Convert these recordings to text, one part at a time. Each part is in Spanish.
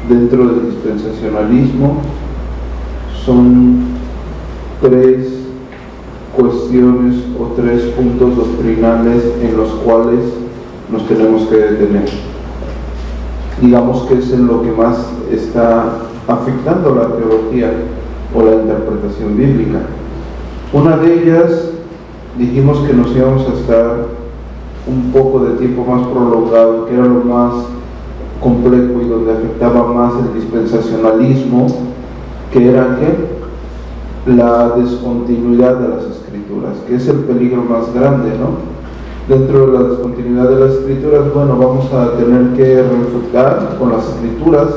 dentro del dispensacionalismo son tres cuestiones o tres puntos doctrinales en los cuales nos tenemos que detener. Digamos que es en lo que más está afectando la teología o la interpretación bíblica. Una de ellas, dijimos que nos íbamos a estar un poco de tiempo más prolongado, que era lo más complejo y donde afectaba más el dispensacionalismo, que era ¿qué? La descontinuidad de las escrituras, que es el peligro más grande, ¿no? Dentro de la descontinuidad de las escrituras, bueno, vamos a tener que refutar con las escrituras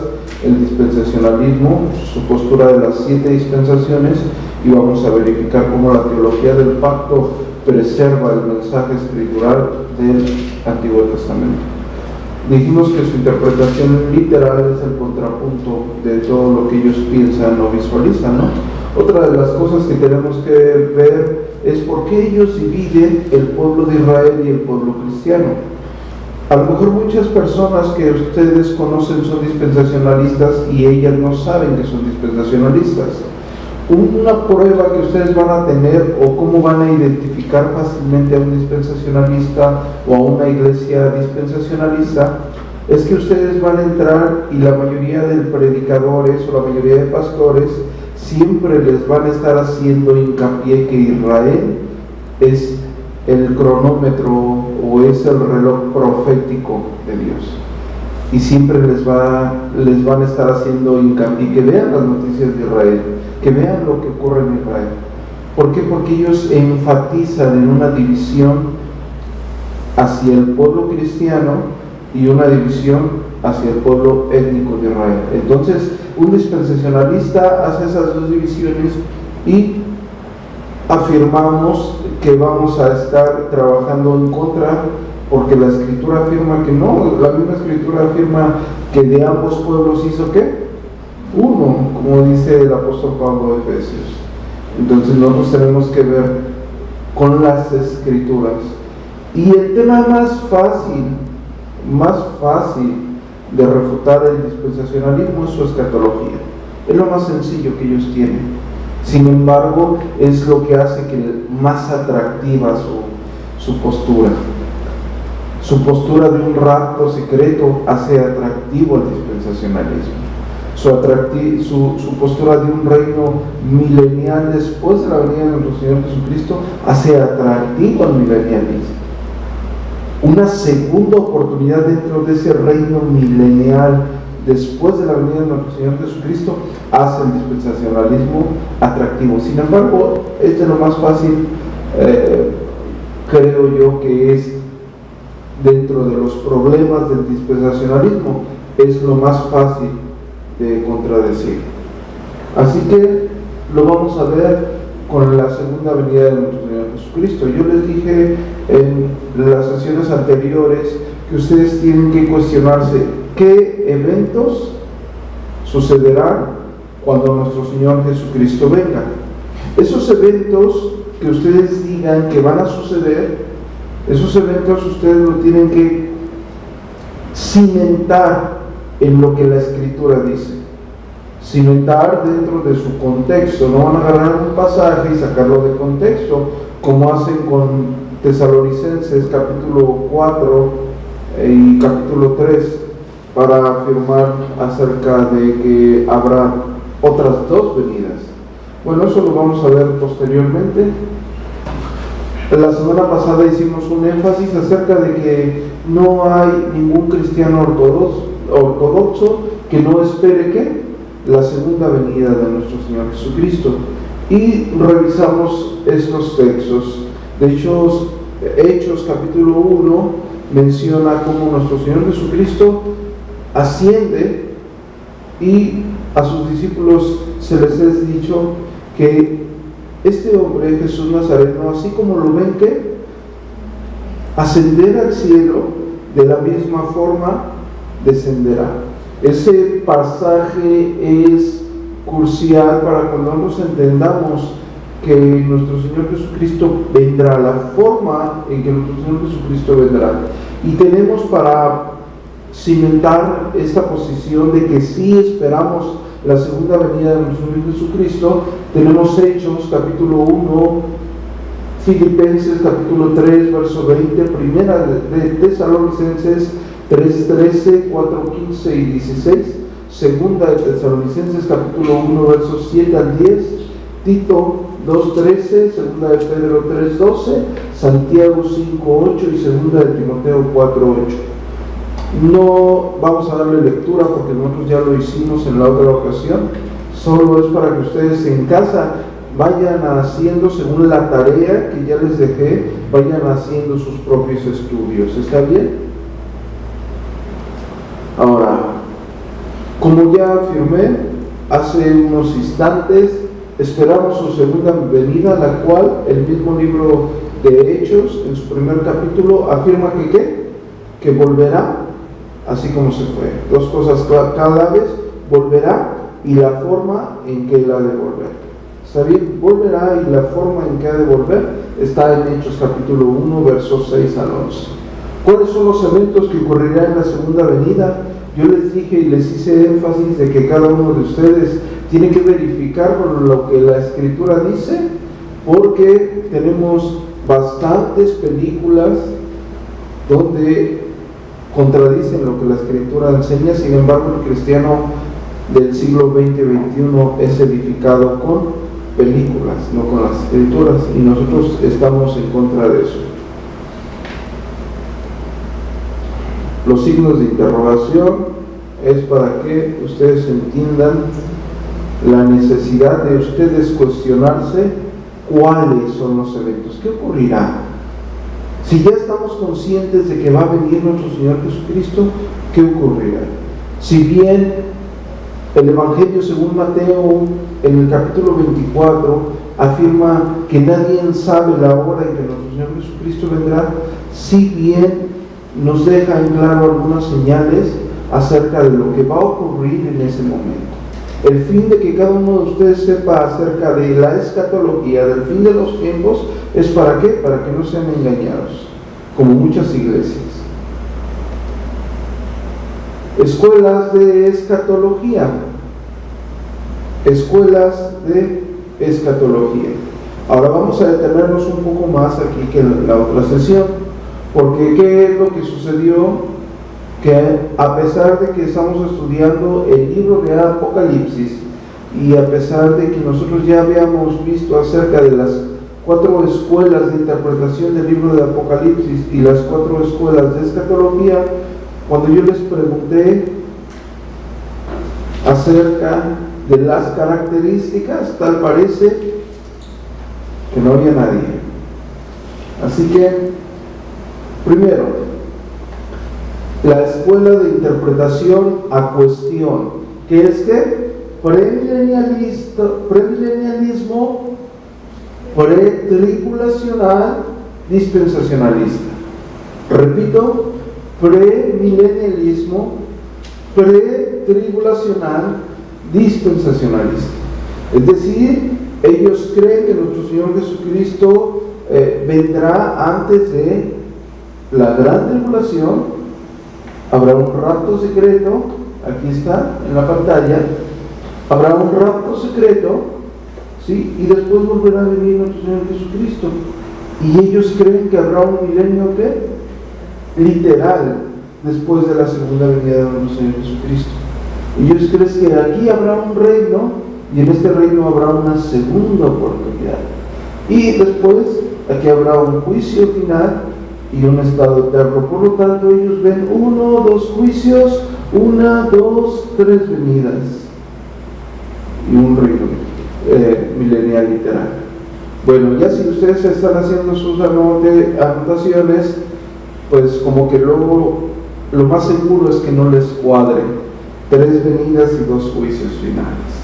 el dispensacionalismo, su postura de las 7 dispensaciones, y vamos a verificar cómo la teología del pacto preserva el mensaje escritural del Antiguo Testamento. Dijimos que su interpretación literal es el contrapunto de todo lo que ellos piensan o visualizan, ¿no? Otra de las cosas que tenemos que ver es por qué ellos dividen el pueblo de Israel y el pueblo cristiano. A lo mejor muchas personas que ustedes conocen son dispensacionalistas y ellas no saben que son dispensacionalistas. Una prueba que ustedes van a tener o cómo van a identificar fácilmente a un dispensacionalista o a una iglesia dispensacionalista es que ustedes van a entrar y la mayoría de predicadores o la mayoría de pastores siempre les van a estar haciendo hincapié que Israel es el cronómetro o es el reloj profético de Dios. Y siempre les van a estar haciendo hincapié que vean las noticias de Israel, que vean lo que ocurre en Israel. ¿Por qué? Porque ellos enfatizan en una división hacia el pueblo cristiano y una división hacia el pueblo étnico de Israel. Entonces, un dispensacionalista hace esas dos divisiones y afirmamos que vamos a estar trabajando en contra, porque la Escritura afirma que no, la misma Escritura afirma que de ambos pueblos hizo ¿qué? Uno, como dice el apóstol Pablo de Efesios. Entonces nosotros tenemos que ver con las Escrituras. Y el tema más fácil de refutar el dispensacionalismo es su escatología. Es lo más sencillo que ellos tienen. Sin embargo, es lo que hace que más atractiva su postura. Su postura de un rapto secreto hace atractivo al dispensacionalismo. Su postura de un reino milenial después de la venida de nuestro Señor Jesucristo hace atractivo al milenialismo. Una segunda oportunidad dentro de ese reino milenial después de la venida de nuestro Señor Jesucristo hace el dispensacionalismo atractivo. Sin embargo, este es lo más fácil, creo yo, que es dentro de los problemas del dispensacionalismo, es lo más fácil de contradecir. Así que lo vamos a ver con la segunda venida de nuestro Señor Jesucristo. Yo les dije en las sesiones anteriores que ustedes tienen que cuestionarse qué eventos sucederán cuando nuestro Señor Jesucristo venga. Esos eventos que ustedes digan que van a suceder, esos eventos ustedes lo tienen que cimentar en lo que la Escritura dice. Cimentar dentro de su contexto. No van a agarrar un pasaje y sacarlo de contexto, como hacen con Tesalonicenses capítulo 4 y capítulo 3, para afirmar acerca de que habrá otras dos venidas. Bueno, eso lo vamos a ver posteriormente. La semana pasada hicimos un énfasis acerca de que no hay ningún cristiano ortodoxo que no espere ¿qué? La segunda venida de nuestro Señor Jesucristo. Y revisamos estos textos. De hecho, Hechos capítulo 1 menciona cómo nuestro Señor Jesucristo asciende y a sus discípulos se les es dicho que este hombre, Jesús Nazareno, así como lo ven que ascender al cielo, de la misma forma descenderá. Ese pasaje es crucial para cuando nosotros entendamos que nuestro Señor Jesucristo vendrá, la forma en que nuestro Señor Jesucristo vendrá. Y tenemos para cimentar esta posición de que sí esperamos la segunda venida de nuestro Señor Jesucristo, tenemos Hechos capítulo 1, Filipenses capítulo 3, verso 20, primera de Tesalonicenses 3:13, 4:15 y 16, segunda de Tesalonicenses capítulo 1, versos 7 al 10, Tito 2:13, segunda de Pedro 3:12, Santiago 5:8 y segunda de Timoteo 4:8. No vamos a darle lectura porque nosotros ya lo hicimos en la otra ocasión, solo es para que ustedes en casa vayan haciendo según la tarea que ya les dejé, vayan haciendo sus propios estudios. ¿Está bien? Ahora, como ya afirmé hace unos instantes, esperamos su segunda venida, la cual el mismo libro de Hechos, en su primer capítulo, afirma que ¿qué? Que volverá así como se fue. Dos cosas claves: volverá y la forma en que él ha de volver. ¿Está bien? Volverá y la forma en que ha de volver está en Hechos capítulo 1, versos 6 al 11. ¿Cuáles son los eventos que ocurrirán en la segunda venida? Yo les dije y les hice énfasis de que cada uno de ustedes tiene que verificar por lo que la Escritura dice, porque tenemos bastantes películas donde contradicen lo que la Escritura enseña. Sin embargo, el cristiano del siglo XX y XXI es edificado con películas, no con las Escrituras, y nosotros estamos en contra de eso. Los signos de interrogación es para que ustedes entiendan la necesidad de ustedes cuestionarse cuáles son los eventos, qué ocurrirá. Si ya estamos conscientes de que va a venir nuestro Señor Jesucristo, ¿qué ocurrirá? Si bien el Evangelio según Mateo, en el capítulo 24, afirma que nadie sabe la hora en que nuestro Señor Jesucristo vendrá, si bien nos deja en claro algunas señales acerca de lo que va a ocurrir en ese momento. El fin de que cada uno de ustedes sepa acerca de la escatología, del fin de los tiempos, ¿es para qué? Para que no sean engañados, como muchas iglesias. Escuelas de escatología. Escuelas de escatología. Ahora vamos a detenernos un poco más aquí que la otra sesión, porque ¿qué es lo que sucedió? Que a pesar de que estamos estudiando el libro de Apocalipsis y a pesar de que nosotros ya habíamos visto acerca de las 4 escuelas de interpretación del libro de Apocalipsis y las 4 escuelas de escatología, cuando yo les pregunté acerca de las características, tal parece que no había nadie. Así que, primero, la escuela de interpretación a cuestión, que es que premilenialismo, pretribulacional, dispensacionalista. Repito, premilenialismo, pretribulacional, dispensacionalista. Es decir, ellos creen que nuestro Señor Jesucristo vendrá antes de la gran tribulación. Habrá un rapto secreto, aquí está en la pantalla, habrá un rapto secreto, ¿sí? Y después volverá a venir nuestro Señor Jesucristo. Y ellos creen que habrá un milenio ¿qué? Literal, después de la segunda venida de nuestro Señor Jesucristo. Ellos creen que aquí habrá un reino, y en este reino habrá una segunda oportunidad. Y después, aquí habrá un juicio final y un estado eterno. Por lo tanto, ellos ven 1, 2 juicios, 1, 2, 3 venidas y un reino milenial literal. Bueno, ya si ustedes están haciendo sus anotaciones, pues como que luego lo más seguro es que no les cuadre 3 venidas y 2 juicios finales.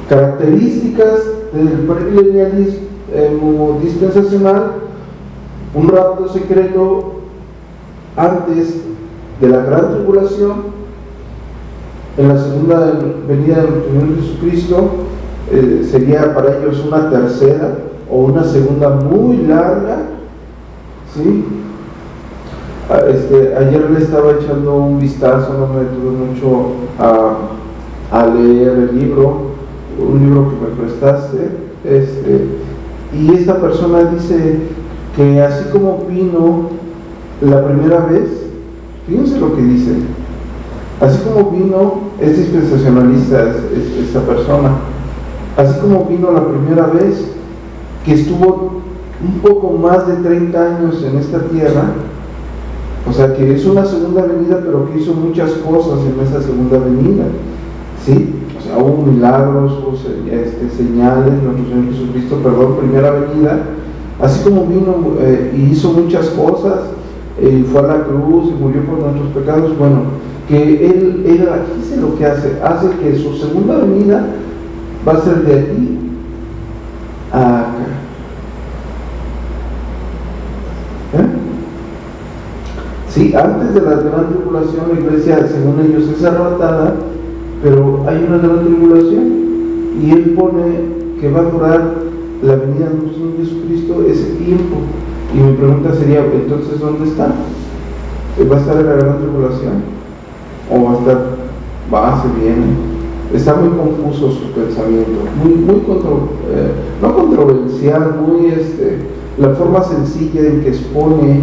Características del premilenialismo dispensacional: un rapto secreto antes de la gran tribulación. En la segunda venida de nuestro Señor Jesucristo sería para ellos una tercera o una segunda muy larga, ¿sí? Ayer le estaba echando un vistazo, no me detuve mucho a leer el libro, un libro que me prestaste, y esta persona dice que así como vino la primera vez, fíjense lo que dice, así como vino, es dispensacionalista esta persona, así como vino la primera vez, que estuvo un poco más de 30 años en esta tierra, o sea que es una segunda venida, pero que hizo muchas cosas en esa segunda venida, ¿sí? O sea, hubo milagros, hubo señales, nuestro Señor Jesucristo, primera venida, así como vino y hizo muchas cosas, fue a la cruz y murió por nuestros pecados, bueno, que él dice lo que hace que su segunda venida va a ser de aquí a acá. Sí, antes de la gran tribulación la iglesia, según ellos, es arrebatada, pero hay una gran tribulación y él pone que va a durar la venida de nuestro Señor Jesucristo ese tiempo. Y mi pregunta sería, entonces, ¿dónde está? ¿Va a estar en la gran tribulación? ¿O va a estar, se viene? Está muy confuso su pensamiento, muy no controversial, la forma sencilla en que expone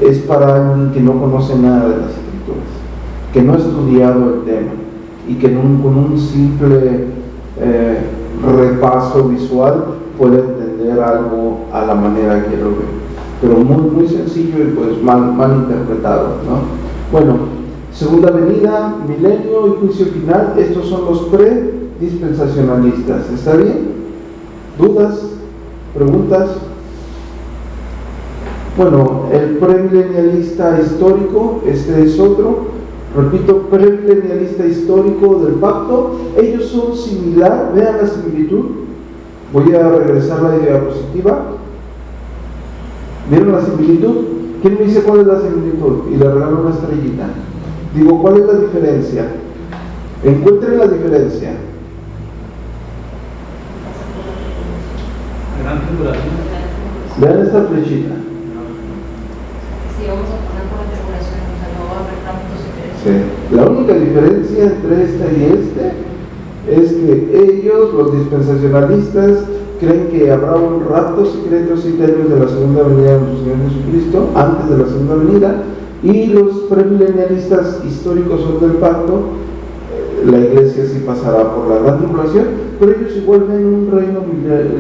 es para alguien que no conoce nada de las Escrituras, que no ha estudiado el tema y que con un simple repaso visual puede entender algo a la manera que lo ve, pero muy sencillo y pues mal interpretado, ¿no? Bueno, segunda venida, milenio y juicio final, estos son los predispensacionalistas. ¿Está bien? ¿Dudas? ¿Preguntas? Bueno, el premilenialista histórico, este es otro, repito, premilenialista histórico del pacto, ellos son similar, vean la similitud, voy a regresar la diapositiva, ¿vieron la similitud? ¿Quién me dice cuál es la similitud? Y le regalo una estrellita. Digo, ¿cuál es la diferencia? Encuentren la diferencia. Gran tribulación. Vean esta flechita. Sí, vamos a pasar por la tribulación, o sea, no va a haber tantos intereses. Sí. La única diferencia entre esta y es que ellos, los dispensacionalistas, creen que habrá un rapto secreto 7 años de la segunda venida de nuestro Señor Jesucristo, antes de la segunda venida, y los premilenialistas históricos son del pacto, la iglesia sí pasará por la gran tribulación, pero ellos igual ven un reino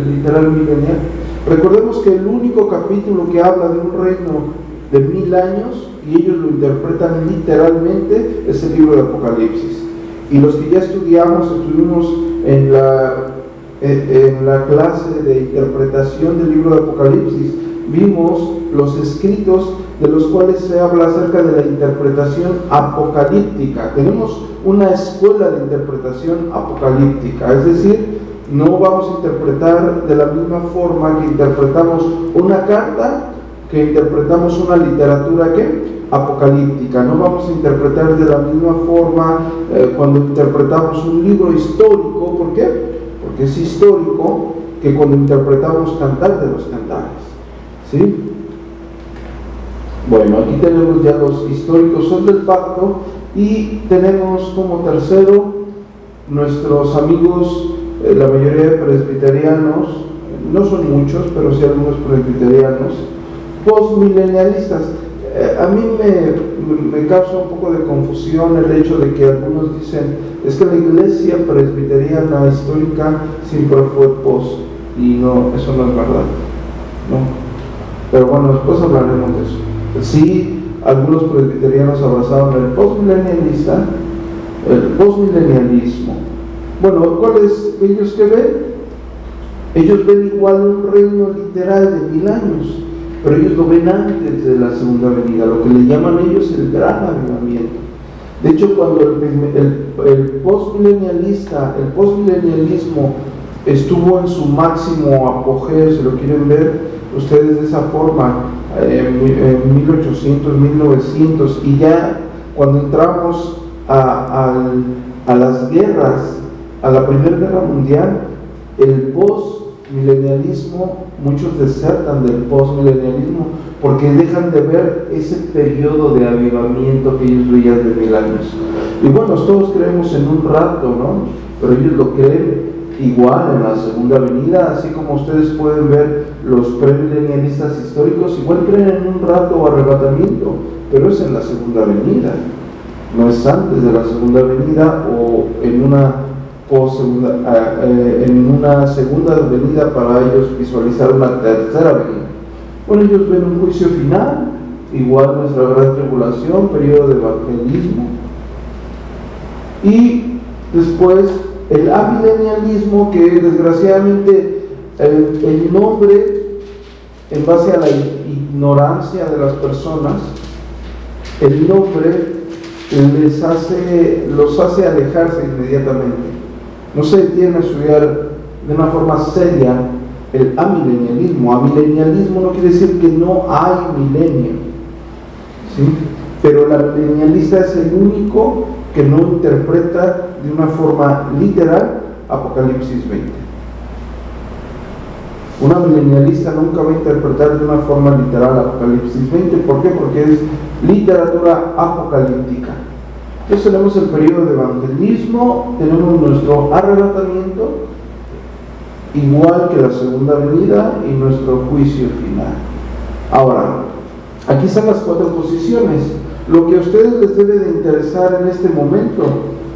literal milenial. Recordemos que el único capítulo que habla de un reino de 1000 años, y ellos lo interpretan literalmente, es el libro de Apocalipsis. Y los que ya estuvimos en la clase de interpretación del libro de Apocalipsis, vimos los escritos de los cuales se habla acerca de la interpretación apocalíptica. Tenemos una escuela de interpretación apocalíptica, es decir, no vamos a interpretar de la misma forma que interpretamos una carta, que interpretamos una literatura apocalíptica. No vamos a interpretar de la misma forma cuando interpretamos un libro histórico. ¿Por qué? Porque es histórico, que cuando interpretamos Cantar de los Cantares. ¿Sí? Bueno, aquí tenemos ya los históricos son del pacto, y tenemos como tercero nuestros amigos, la mayoría de presbiterianos, no son muchos, pero sí algunos presbiterianos, postmilenialistas. A mí me causa un poco de confusión el hecho de que algunos dicen, es que la iglesia presbiteriana histórica siempre fue post, y no, eso no es verdad, ¿no? Pero bueno, después hablaremos de eso. Sí, algunos presbiterianos abrazaron el postmilenialismo. Bueno, ¿cuál es ellos que ven? Ellos ven igual un reino literal de 1000 años, pero ellos lo ven antes de la segunda venida, lo que le llaman ellos el gran avivamiento. De hecho, cuando el postmilenialismo estuvo en su máximo apogeo, si lo quieren ver ustedes de esa forma, en 1800, 1900, y ya cuando entramos a las guerras, a la Primera Guerra Mundial, el milenialismo, muchos desertan del postmilenialismo porque dejan de ver ese periodo de avivamiento que ellos veían de 1000 años. Y bueno, todos creemos en un rapto, ¿no? Pero ellos lo creen igual en la segunda venida, así como ustedes pueden ver los premilenialistas históricos, igual creen en un rapto o arrebatamiento, pero es en la segunda venida, no es antes de la segunda venida o en una segunda venida para ellos visualizar una tercera venida. Bueno, ellos ven un juicio final, igual nuestra gran tribulación, periodo de evangelismo, y después el amilenialismo, que desgraciadamente el nombre, en base a la ignorancia de las personas, el nombre los hace alejarse inmediatamente. No se detienen a estudiar de una forma seria el amilenialismo. Amilenialismo no quiere decir que no hay milenio, ¿sí? Pero el amilenialista es el único que no interpreta de una forma literal Apocalipsis 20. Un amilenialista nunca va a interpretar de una forma literal Apocalipsis 20. ¿Por qué? Porque es literatura apocalíptica. Entonces tenemos el periodo de evangelismo, tenemos nuestro arrebatamiento, igual que la segunda venida, y nuestro juicio final. Ahora, aquí están las 4 posiciones. Lo que a ustedes les debe de interesar en este momento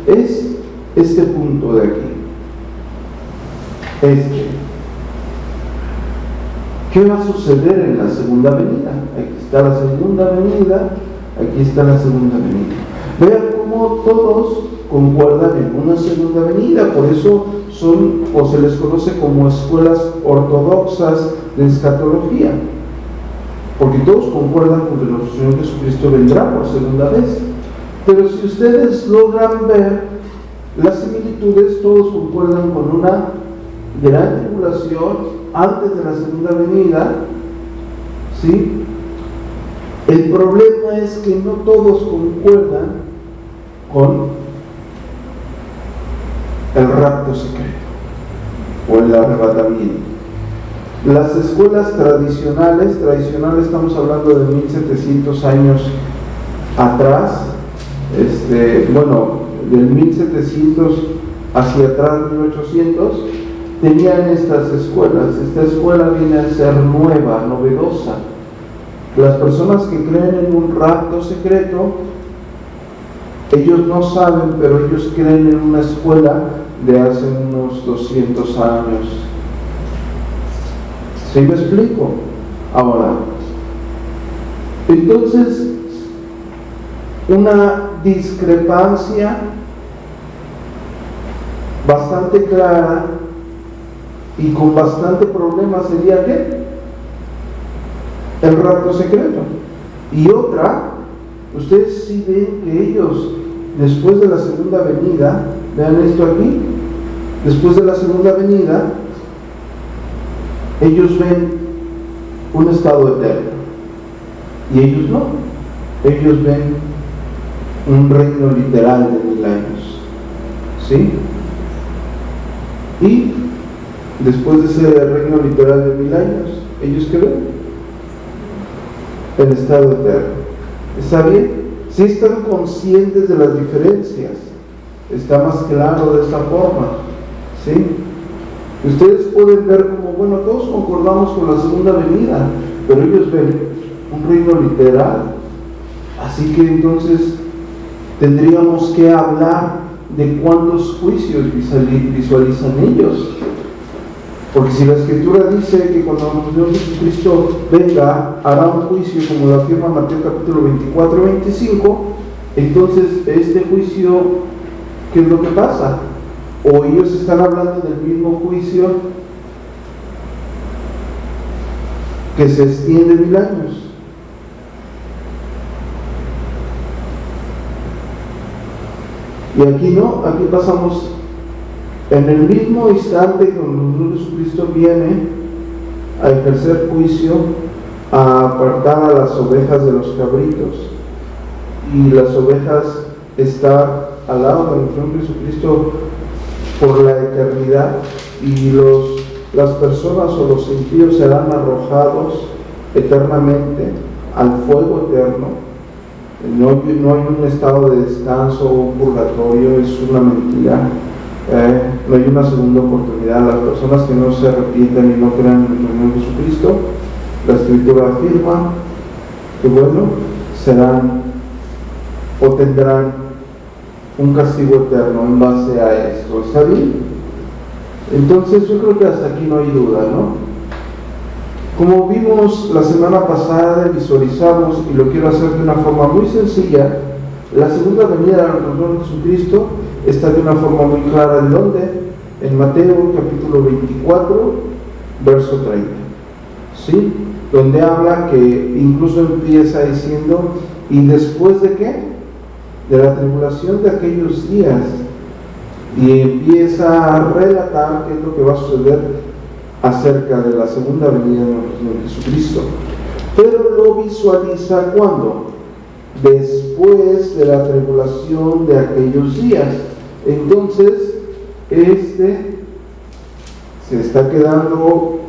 es este punto de aquí. ¿Qué va a suceder en la segunda venida? Aquí está la segunda venida, aquí está la segunda venida. Vean cómo todos concuerdan en una segunda venida, por eso son, o se les conoce como escuelas ortodoxas de escatología, porque todos concuerdan con que nuestro Señor Jesucristo vendrá por segunda vez. Pero si ustedes logran ver las similitudes, todos concuerdan con una gran tribulación antes de la segunda venida, ¿sí? El problema es que no todos concuerdan con el rapto secreto o el arrebatamiento. Las escuelas tradicionales, estamos hablando de 1700 años atrás, del 1700 hacia atrás, 1800, tenían estas escuelas. Esta escuela viene a ser nueva, novedosa. Las personas que creen en un rapto secreto, ellos no saben, pero ellos creen en una escuela de hace unos 200 años. ¿Sí me explico? Ahora, entonces, una discrepancia bastante clara y con bastante problema sería ¿qué? El rapto secreto. Y otra, ustedes sí ven que ellos, después de la segunda venida, vean esto aquí, después de la segunda venida, ellos ven un estado eterno, y ellos no, ellos ven un reino literal de 1000 años, ¿sí? Y después de ese reino literal de 1000 años, ellos ¿qué ven? El estado eterno. ¿Está bien? Si están conscientes de las diferencias, está más claro de esta forma, ¿sí? Ustedes pueden ver como, bueno, todos concordamos con la segunda venida, pero ellos ven un reino literal. Así que entonces tendríamos que hablar de cuántos juicios visualizan ellos. Porque si la Escritura dice que cuando nuestro Señor Jesucristo venga, hará un juicio, como lo afirma Mateo capítulo 24 y 25, entonces este juicio, ¿qué es lo que pasa? O ellos están hablando del mismo juicio que se extiende 1000 años. Y aquí no, aquí pasamos en el mismo instante cuando Jesucristo viene a ejercer juicio, a apartar a las ovejas de los cabritos, y las ovejas están al lado de nuestro Jesucristo por la eternidad, y los las personas o los impíos serán arrojados eternamente al fuego eterno. No hay un estado de descanso o un purgatorio, es una mentira. No hay una segunda oportunidad. Las personas que no se arrepientan y no crean en el Señor Jesucristo, la Escritura afirma que serán o tendrán un castigo eterno en base a esto. ¿Está bien? Entonces yo creo que hasta aquí no hay duda, ¿no? Como vimos la semana pasada, visualizamos, y lo quiero hacer de una forma muy sencilla, la segunda venida de nuestro Señor Jesucristo está de una forma muy clara. ¿En dónde? En Mateo capítulo 24, verso 30. ¿Sí? Donde habla que incluso empieza diciendo, ¿y después de qué? De la tribulación de aquellos días. Y empieza a relatar qué es lo que va a suceder acerca de la segunda venida de nuestro Señor Jesucristo. Pero lo visualiza ¿cuándo? Después de la tribulación de aquellos días. Entonces, se está quedando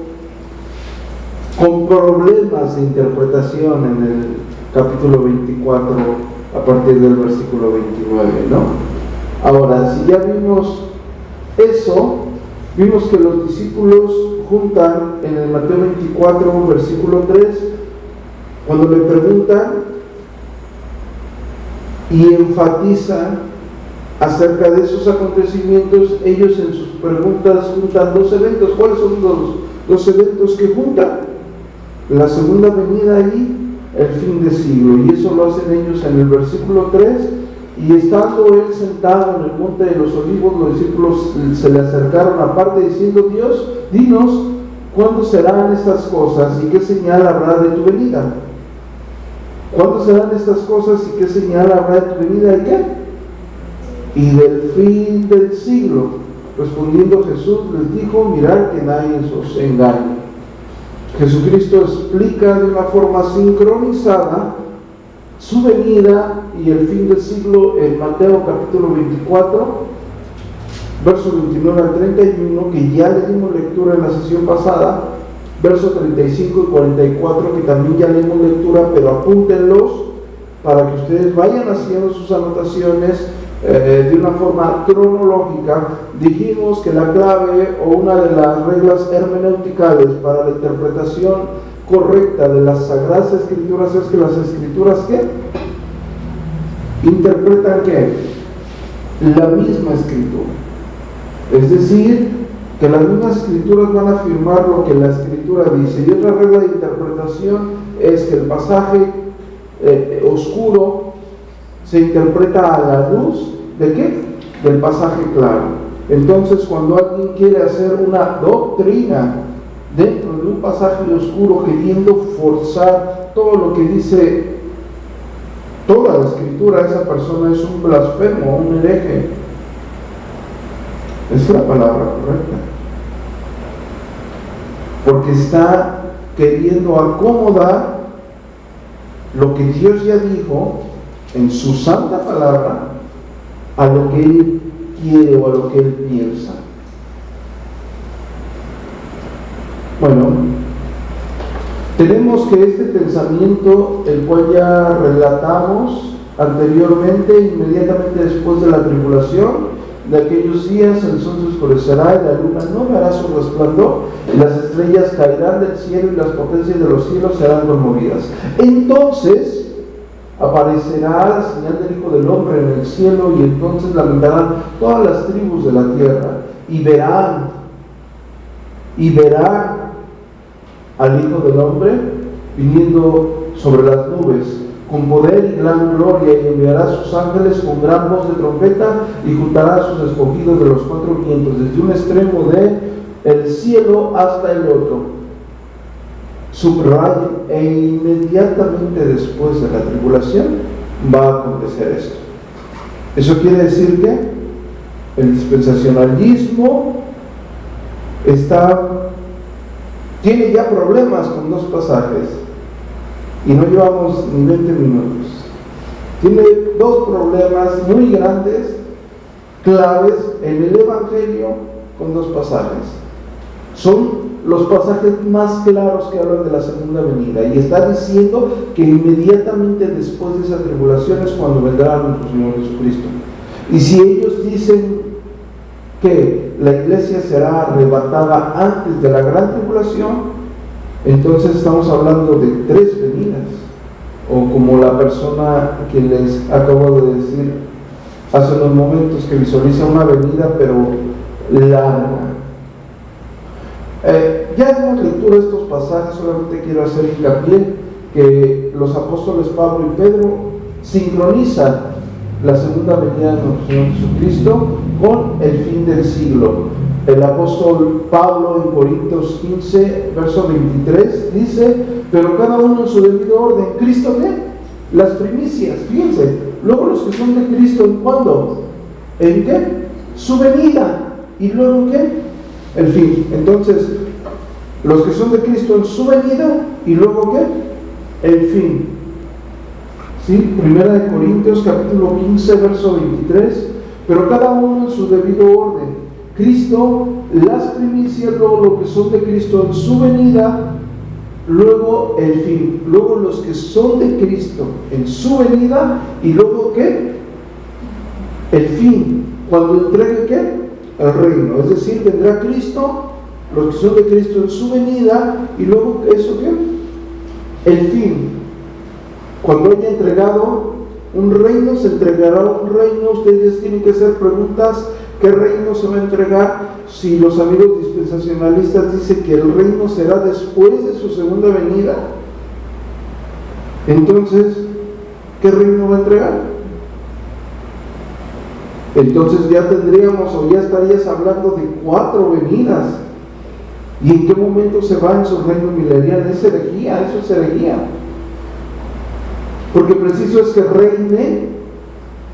con problemas de interpretación en el capítulo 24, a partir del versículo 29, ¿no? Ahora, si ya vimos eso, vimos que los discípulos juntan en el Mateo 24, versículo 3, cuando le preguntan y enfatizan acerca de esos acontecimientos, ellos en sus preguntas juntan dos eventos. ¿Cuáles son los dos eventos que juntan? La segunda venida y el fin de siglo. Y eso lo hacen ellos en el versículo 3. Y estando él sentado en el monte de los olivos, los discípulos se le acercaron aparte diciendo: Dios, dinos, ¿cuándo serán estas cosas y qué señal habrá de tu venida? ¿Cuándo serán estas cosas y qué señal habrá de tu venida? ¿Y qué? Y del fin del siglo. Respondiendo Jesús les dijo: mirad que nadie os engañe. Jesucristo explica de una forma sincronizada su venida y el fin del siglo en Mateo capítulo 24, versos 29 al 31, que ya le dimos lectura en la sesión pasada, versos 35 y 44, que también ya le dimos lectura, pero apúntenlos para que ustedes vayan haciendo sus anotaciones de una forma cronológica. Dijimos que la clave o una de las reglas hermenéuticas para la interpretación correcta de las Sagradas Escrituras es que las Escrituras ¿qué? Interpretan ¿qué? La misma Escritura. Es decir, que las mismas Escrituras van a afirmar lo que la Escritura dice. Y otra regla de interpretación es que el pasaje oscuro se interpreta a la luz ¿de qué? Del pasaje claro. Entonces, cuando alguien quiere hacer una doctrina dentro de un pasaje oscuro, queriendo forzar todo lo que dice toda la Escritura, esa persona es un blasfemo, un hereje. Es la palabra correcta, porque está queriendo acomodar lo que Dios ya dijo en su santa palabra a lo que Él quiere o a lo que Él piensa. Bueno, tenemos que este pensamiento, el cual ya relatamos anteriormente, inmediatamente después de la tribulación de aquellos días, el sol se oscurecerá y la luna no verá su resplandor, y las estrellas caerán del cielo y las potencias de los cielos serán conmovidas. Entonces aparecerá la señal del Hijo del Hombre en el cielo, y entonces lamentarán todas las tribus de la tierra, y verán al Hijo del Hombre viniendo sobre las nubes con poder y gran gloria, y enviará a sus ángeles con gran voz de trompeta, y juntará a sus escogidos de los cuatro vientos, desde un extremo del cielo hasta el otro. Subrayen, e inmediatamente después de la tribulación va a acontecer esto. Eso quiere decir que el dispensacionalismo tiene ya problemas con dos pasajes, y no llevamos ni 20 minutos. Tiene dos problemas muy grandes, claves en el Evangelio, con dos pasajes. Son los pasajes más claros que hablan de la segunda venida, y está diciendo que inmediatamente después de esa tribulación es cuando vendrá nuestro Señor Jesucristo. Y si ellos dicen que la iglesia será arrebatada antes de la gran tribulación, entonces estamos hablando de 3 venidas, o como la persona que les acabo de decir hace unos momentos, que visualiza una venida pero larga. Ya hemos lectura de estos pasajes, solamente quiero hacer hincapié que los apóstoles Pablo y Pedro sincronizan la segunda venida de nuestro Señor Jesucristo con el fin del siglo. El apóstol Pablo en Corintios 15, verso 23 dice: pero cada uno en su debido orden. ¿Cristo qué? Las primicias, fíjense. Luego los que son de Cristo, ¿en cuándo? ¿En qué? Su venida. ¿Y luego qué? El fin. Entonces, los que son de Cristo en su venida, ¿y luego qué? El fin. ¿Sí? Primera de Corintios capítulo 15, verso 23. Pero cada uno en su debido orden. Cristo, las primicias, luego los que son de Cristo en su venida, luego el fin. Luego los que son de Cristo en su venida, y luego ¿qué? El fin. Cuando entregue ¿qué? El reino. Es decir, vendrá Cristo, los que son de Cristo en su venida, y luego ¿eso qué? El fin. Cuando haya entregado un reino, se entregará un reino. Ustedes tienen que hacer preguntas: ¿qué reino se va a entregar? Si los amigos dispensacionalistas dicen que el reino será después de su segunda venida, entonces, ¿qué reino va a entregar? Entonces ya tendríamos, o ya estarías hablando de 4 venidas. ¿Y en qué momento se va en su reino milenial? Es herejía, eso es herejía. Porque preciso es que reine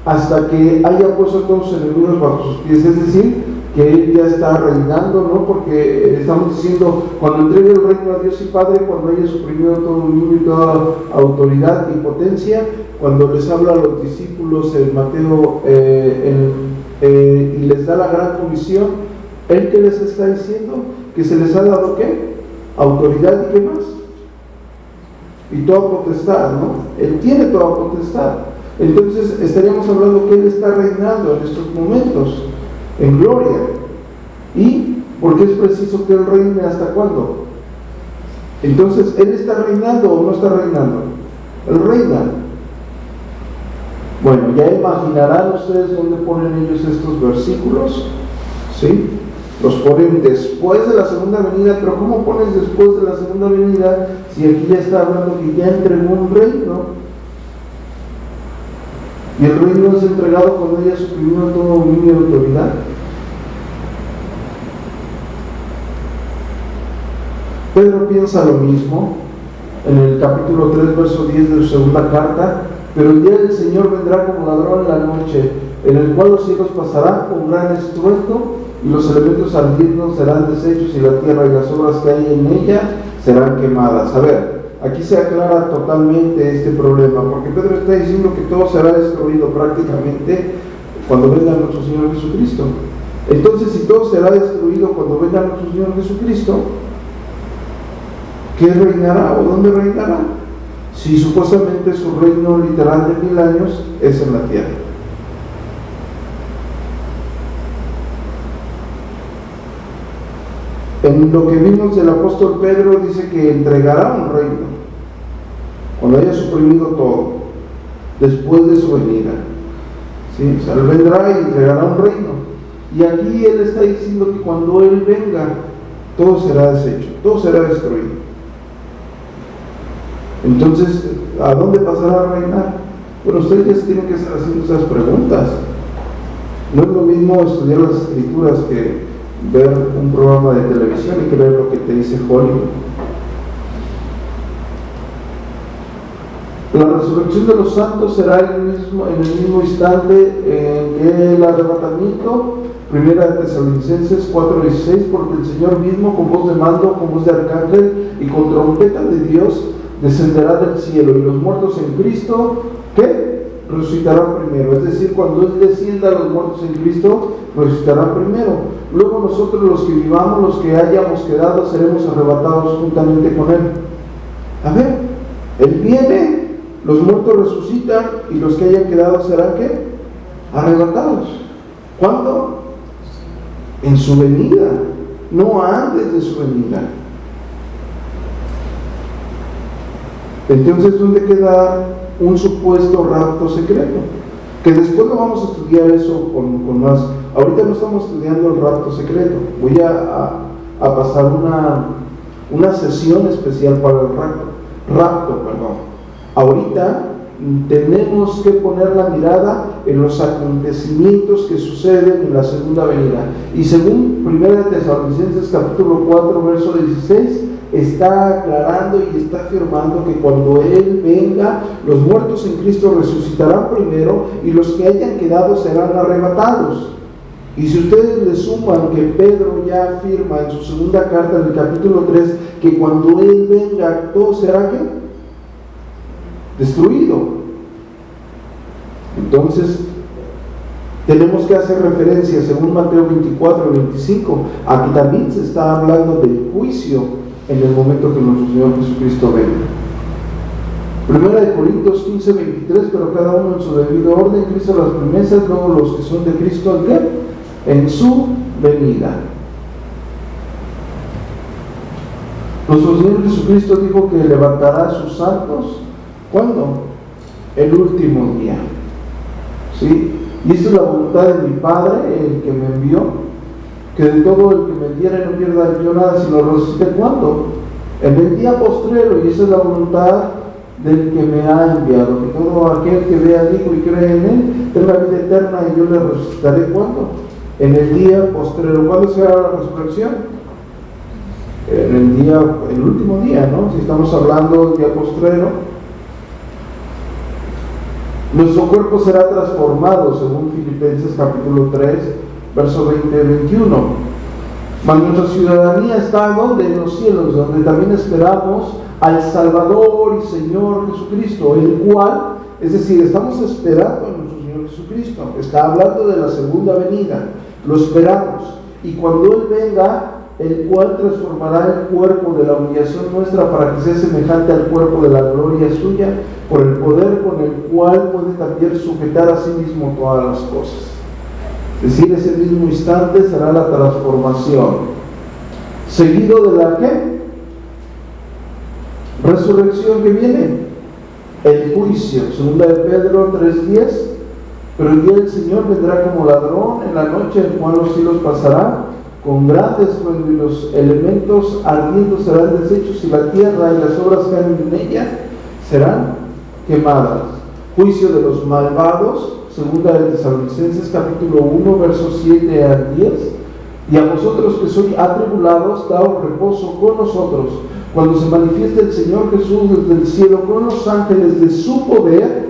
hasta que haya puesto a todos sus enemigos bajo sus pies. Es decir, que Él ya está reinando, ¿no? Porque estamos diciendo, cuando entregue el reino a Dios y Padre, cuando haya suprimido todo dominio y toda autoridad y potencia, cuando les habla a los discípulos en Mateo y les da la gran comisión, ¿Él qué les está diciendo? Que se les ha dado ¿qué? Autoridad y ¿qué más? Y toda potestad, ¿no? Él tiene toda potestad. Entonces estaríamos hablando que Él está reinando en estos momentos en gloria. ¿Y por qué es preciso que Él reine? ¿Hasta cuándo? Entonces, ¿Él está reinando o no está reinando? Él reina. Bueno, ya imaginarán ustedes dónde ponen ellos estos versículos, ¿sí? Los ponen después de la segunda venida. Pero ¿cómo pones después de la segunda venida si aquí ya está hablando que ya entregó un reino? Y el reino es entregado cuando haya suprimido todo dominio y autoridad. Pedro piensa lo mismo en el capítulo 3, verso 10 de su segunda carta: pero el día del Señor vendrá como ladrón en la noche, en el cual los cielos pasarán con gran estruendo, y los elementos ardientes serán deshechos, y la tierra y las obras que hay en ella serán quemadas. A ver, aquí se aclara totalmente este problema, porque Pedro está diciendo que todo será destruido prácticamente cuando venga nuestro Señor Jesucristo. Entonces, si todo será destruido cuando venga nuestro Señor Jesucristo, ¿qué reinará o dónde reinará? Si supuestamente su reino literal de 1000 años es en la tierra. En lo que vimos del apóstol Pedro, dice que entregará un reino cuando haya suprimido todo, después de su venida. ¿Sí? O sea, Él vendrá y entregará un reino. Y aquí Él está diciendo que cuando Él venga, todo será deshecho, todo será destruido. Entonces, ¿a dónde pasará a reinar? Bueno, ustedes ya se tienen que estar haciendo esas preguntas. No es lo mismo estudiar las Escrituras que ver un programa de televisión y que ver lo que te dice Hollywood. La resurrección de los santos será en el mismo instante en que el arrebatamiento. Primera de Tesalonicenses 4:16: porque el Señor mismo, con voz de mando, con voz de arcángel y con trompeta de Dios, descenderá del cielo, y los muertos en Cristo, ¿qué? resucitarán primero. Es decir, cuando Él descienda a los muertos en Cristo, resucitarán primero. Luego nosotros, los que vivamos, los que hayamos quedado, seremos arrebatados juntamente con Él. A ver, Él viene, los muertos resucitan y los que hayan quedado serán ¿qué? Arrebatados. ¿Cuándo? En su venida, no antes de su venida. Entonces, ¿dónde queda un supuesto rapto secreto? Que después lo vamos a estudiar eso con más. Ahorita no estamos estudiando el rapto secreto. Voy a pasar una sesión especial para el rapto. Ahorita tenemos que poner la mirada en los acontecimientos que suceden en la segunda venida. Y según 1 Tesalonicenses capítulo 4, verso 16, está aclarando y está afirmando que cuando Él venga, los muertos en Cristo resucitarán primero y los que hayan quedado serán arrebatados. Y si ustedes le suman que Pedro ya afirma en su segunda carta, en el capítulo 3, que cuando Él venga, todo será ¿qué? Destruido. Entonces, tenemos que hacer referencia, según Mateo 24 y 25, a que también se está hablando del juicio en el momento que nuestro Señor Jesucristo venga. 1 Corintios 15, 23, pero cada uno en su debido orden, Cristo las promesas, luego los que son de Cristo, ¿en qué? En su venida. Nuestro Señor Jesucristo dijo que levantará a sus santos, ¿cuándo? El último día. ¿Sí? Y esa es la voluntad de mi Padre, el que me envió, que de todo el que me diera no pierda yo nada, sino resucite. ¿Cuándo? En el día postrero. Y esa es la voluntad del que me ha enviado, que todo aquel que vea al Hijo y cree en Él tenga vida eterna, y yo le resucitaré. ¿Cuándo? En el día postrero. ¿Cuándo será la resurrección? En el último día, ¿no? Si estamos hablando del día postrero. Nuestro cuerpo será transformado, según Filipenses capítulo 3, verso 20 y 21. Mas nuestra ciudadanía está ¿dónde? En los cielos, donde también esperamos al Salvador y Señor Jesucristo, el cual, es decir, estamos esperando a nuestro Señor Jesucristo. Está hablando de la segunda venida, lo esperamos. Y cuando Él venga, el cual transformará el cuerpo de la humillación nuestra para que sea semejante al cuerpo de la gloria suya, por el poder con el cual puede también sujetar a sí mismo todas las cosas. Es decir, ese mismo instante será la transformación, seguido de la ¿qué? Resurrección que viene, el juicio. Segunda de Pedro 3:10, pero el día del Señor vendrá como ladrón en la noche, en el cual los cielos pasarán con grandes estruendo y los elementos ardiendo serán deshechos y la tierra y las obras que hay en ella serán quemadas. Juicio de los malvados, segunda de Tesalonicenses capítulo 1, versos 7 al 10. Y a vosotros que sois atribulados, daos reposo con nosotros, cuando se manifieste el Señor Jesús desde el cielo con los ángeles de su poder.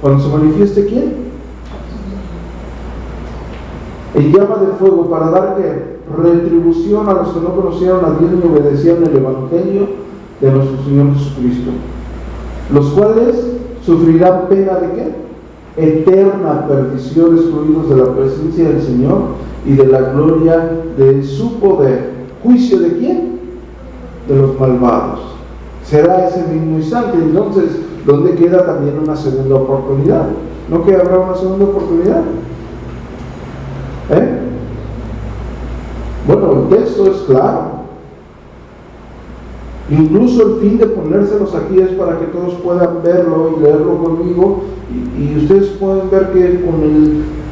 Cuando se manifieste ¿quién? En llama de fuego, para dar ¿qué? Retribución a los que no conocieron a Dios ni obedecieron el Evangelio de nuestro Señor Jesucristo, los cuales sufrirán pena de ¿qué? Eterna perdición, excluidos de la presencia del Señor y de la gloria de su poder. ¿Juicio de quién? De los malvados. Será ese mismo instante. Entonces, ¿dónde queda también una segunda oportunidad? ¿No que habrá una segunda oportunidad? Bueno, el texto es claro. Incluso el fin de ponérselos aquí es para que todos puedan verlo y leerlo conmigo, y ustedes pueden ver que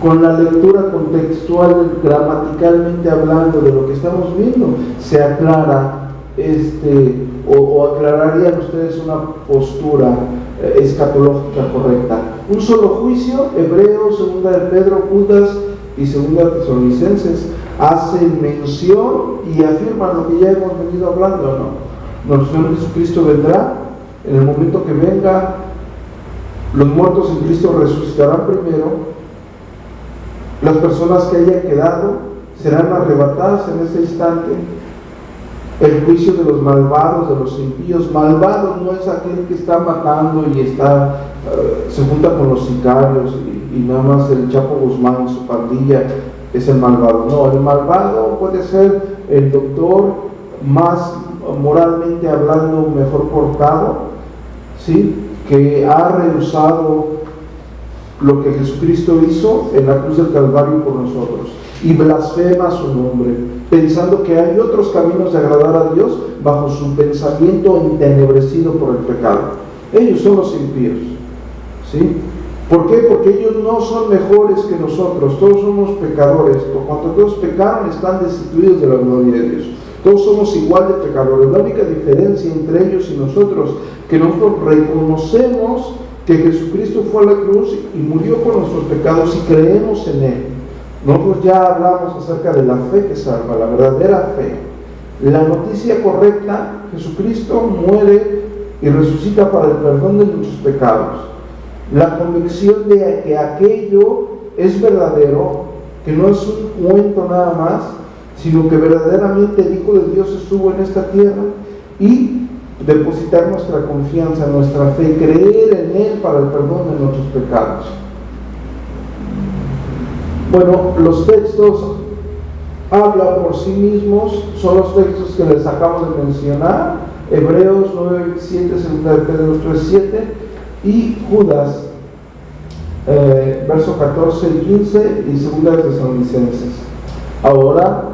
con la lectura contextual, gramaticalmente hablando de lo que estamos viendo, se aclara o aclararían ustedes una postura escatológica correcta. Un solo juicio, Hebreos, segunda de Pedro, Judas y segunda de Tesalonicenses, hacen mención y afirman lo que ya hemos venido hablando, ¿no? Nuestro Señor Jesucristo vendrá. En el momento que venga, los muertos en Cristo resucitarán primero. Las personas que hayan quedado serán arrebatadas en ese instante. El juicio de los malvados, de los impíos. Malvado no es aquel que está matando y se junta con los sicarios y nada más el Chapo Guzmán, su pandilla, es el malvado. No, el malvado puede ser el doctor más moralmente hablando mejor portado, ¿sí?, que ha rehusado lo que Jesucristo hizo en la cruz del Calvario por nosotros y blasfema su nombre, pensando que hay otros caminos de agradar a Dios bajo su pensamiento entenebrecido por el pecado. Ellos son los impíos, ¿sí? ¿Por qué? Porque ellos no son mejores que nosotros. Todos somos pecadores. Por cuanto todos pecaron, están destituidos de la gloria de Dios. Todos somos igual de pecadores. La única diferencia entre ellos y nosotros, que nosotros reconocemos que Jesucristo fue a la cruz y murió por nuestros pecados y creemos en Él. Nosotros ya hablamos acerca de la fe que salva, la verdadera fe. La noticia correcta: Jesucristo muere y resucita para el perdón de nuestros pecados. La convicción de que aquello es verdadero, que no es un cuento nada más, sino que verdaderamente el Hijo de Dios estuvo en esta tierra, y depositar nuestra confianza, nuestra fe, creer en Él para el perdón de nuestros pecados. Bueno, los textos hablan por sí mismos, son los textos que les acabo de mencionar: Hebreos 9:27, 2 de Pedro 3:7 y Judas, verso 14 y 15, y 2 de Tesalonicenses. Ahora,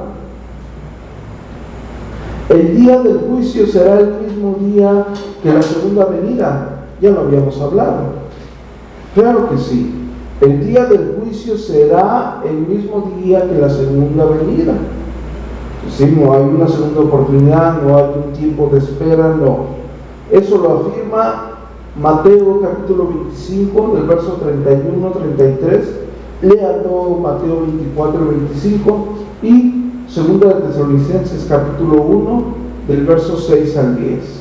el día del juicio será el mismo día que la segunda venida. Ya lo habíamos hablado. Claro que sí. El día del juicio será el mismo día que la segunda venida. Sí, no hay una segunda oportunidad, no hay un tiempo de espera, no. Eso lo afirma Mateo capítulo 25, del verso 31-33. Lea todo Mateo 24-25 y 2 de Tesalonicenses capítulo 1, del verso 6 al 10.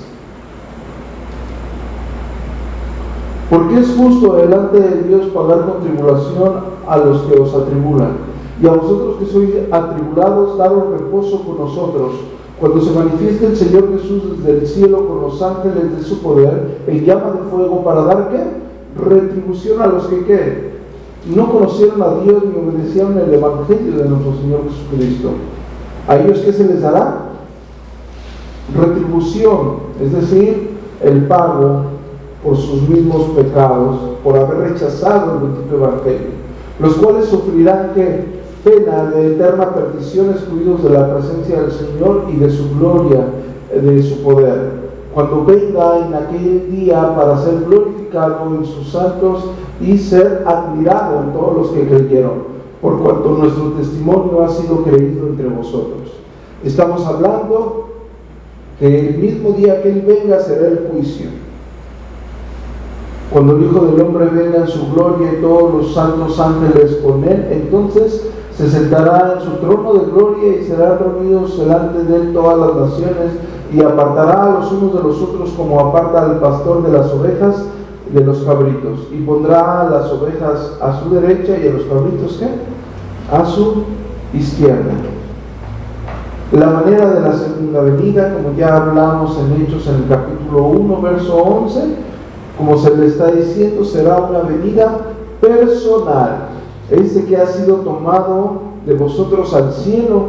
Porque es justo delante de Dios pagar con tribulación a los que os atribulan, y a vosotros que sois atribulados, daros reposo con nosotros, cuando se manifieste el Señor Jesús desde el cielo con los ángeles de su poder, en llama de fuego, para dar ¿qué? Retribución a los que ¿qué? No conocieron a Dios ni obedecieron el evangelio de nuestro Señor Jesucristo. ¿A ellos qué se les dará? Retribución, es decir, el pago por sus mismos pecados, por haber rechazado el bendito evangelio, los cuales sufrirán ¿qué? Pena de eterna perdición, excluidos de la presencia del Señor y de su gloria, de su poder, cuando venga en aquel día para ser glorificado en sus santos y ser admirado en todos los que creyeron, por cuanto nuestro testimonio ha sido creído entre vosotros. Estamos hablando que el mismo día que Él venga será el juicio. Cuando el Hijo del Hombre venga en su gloria y todos los santos ángeles con Él, entonces se sentará en su trono de gloria y serán reunidos delante de Él todas las naciones, y apartará a los unos de los otros como aparta al pastor de las ovejas de los cabritos, y pondrá a las ovejas a su derecha y a los cabritos ¿qué? A su izquierda. La manera de la segunda venida, como ya hablamos en Hechos en el capítulo 1, verso 11, como se le está diciendo, será una venida personal. Este que ha sido tomado de vosotros al cielo,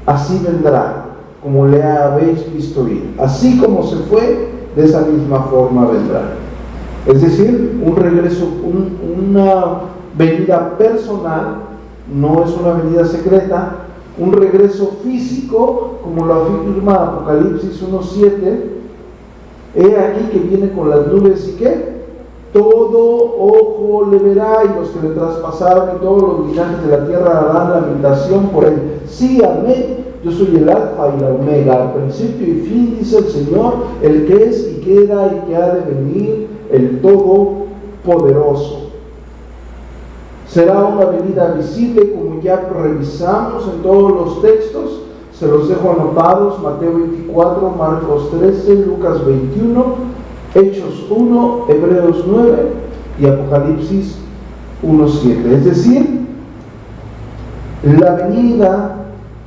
así vendrá, como le habéis visto ir. Así como se fue, de esa misma forma vendrá. Es decir, un regreso, una venida personal, no es una venida secreta, un regreso físico, como lo afirma Apocalipsis 1:7. He aquí que viene con las nubes, ¿y qué? Todo ojo le verá, y los que le traspasaron y todos los linajes de la tierra harán lamentación por él. Sí, amén. Yo soy el alfa y la omega, el principio y fin, dice el Señor, el que es y que era y que ha de venir, el Todopoderoso. Será una venida visible, como ya revisamos en todos los textos. Se los dejo anotados: Mateo 24, Marcos 13, Lucas 21, Hechos 1, Hebreos 9 y Apocalipsis 1:7. Es decir, la venida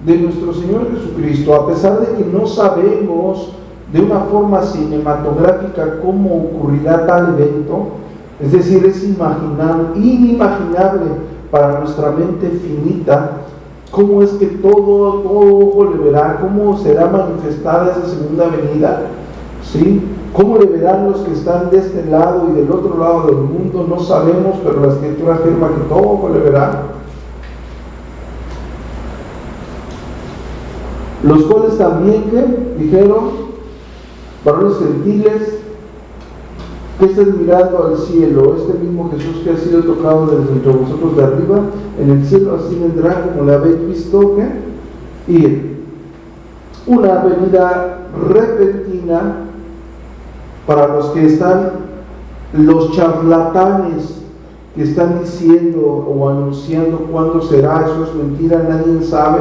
de nuestro Señor Jesucristo, a pesar de que no sabemos de una forma cinematográfica cómo ocurrirá tal evento, es decir, es inimaginable para nuestra mente finita cómo es que todo ojo le verá, cómo será manifestada esa segunda venida, ¿sí? Cómo le verán los que están de este lado y del otro lado del mundo, no sabemos, pero la Escritura afirma que todo ojo le verá. Los cuales también que dijeron, varones gentiles, que estén mirando al cielo, este mismo Jesús que ha sido tocado desde entre vosotros de arriba, en el cielo así vendrá como le habéis visto, ¿qué? Ir. Una venida repentina para los que están, los charlatanes que están diciendo o anunciando cuándo será, eso es mentira, nadie sabe.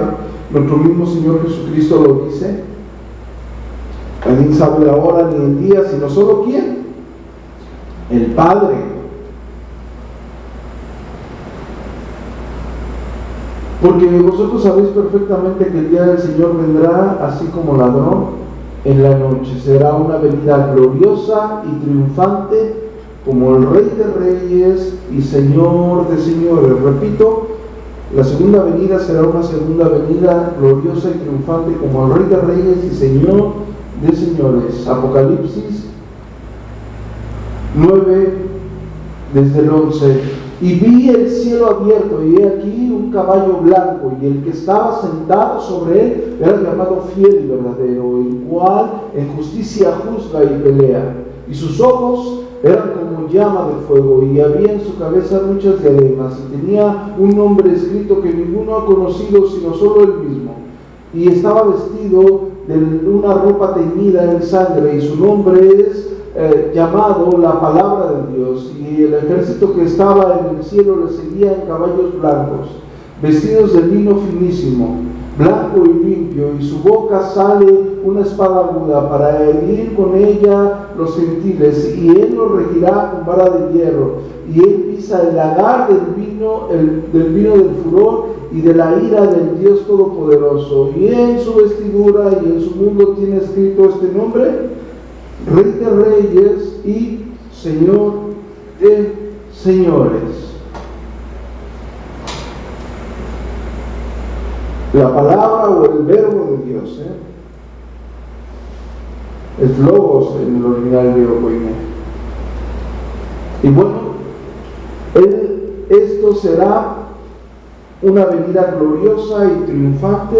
Nuestro mismo Señor Jesucristo lo dice. Nadie sabe la hora ni el día, sino solo ¿quién? El Padre. Porque vosotros sabéis perfectamente que el día del Señor vendrá así como ladrón en la noche. Será una venida gloriosa y triunfante como el Rey de Reyes y Señor de Señores. Repito, la segunda venida será una segunda venida gloriosa y triunfante como el Rey de Reyes y Señor de Señores. Apocalipsis 9, desde el 11. Y vi el cielo abierto, y he aquí un caballo blanco, y el que estaba sentado sobre él era llamado Fiel y Verdadero, el cual en justicia juzga y pelea. Y sus ojos eran como llama de fuego, y había en su cabeza muchas diademas, y tenía un nombre escrito que ninguno ha conocido sino solo él mismo. Y estaba vestido de una ropa teñida en sangre, y su nombre es llamado la palabra de Dios. Y el ejército que estaba en el cielo le seguía en caballos blancos, vestidos de lino finísimo, blanco y limpio, y su boca sale una espada aguda para herir con ella los gentiles, y él los regirá con vara de hierro, y él pisa el lagar del vino del furor y de la ira del Dios Todopoderoso. Y en su vestidura y en su mundo tiene escrito este nombre: Rey de Reyes y Señor de Señores. La palabra o el verbo de Dios es logos en el original griego koine. Y bueno, esto será una venida gloriosa y triunfante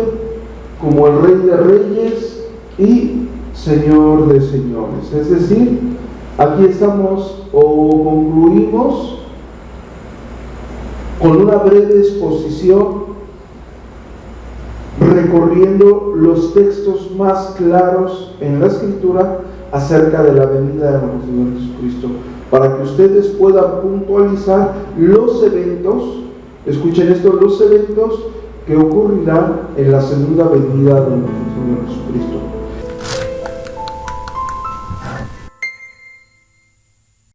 como el Rey de Reyes y Señor de Señores. Es decir, aquí estamos o concluimos con una breve exposición recorriendo los textos más claros en la Escritura acerca de la venida de nuestro Señor Jesucristo, para que ustedes puedan puntualizar los eventos, escuchen esto, los eventos que ocurrirán en la segunda venida de nuestro Señor Jesucristo.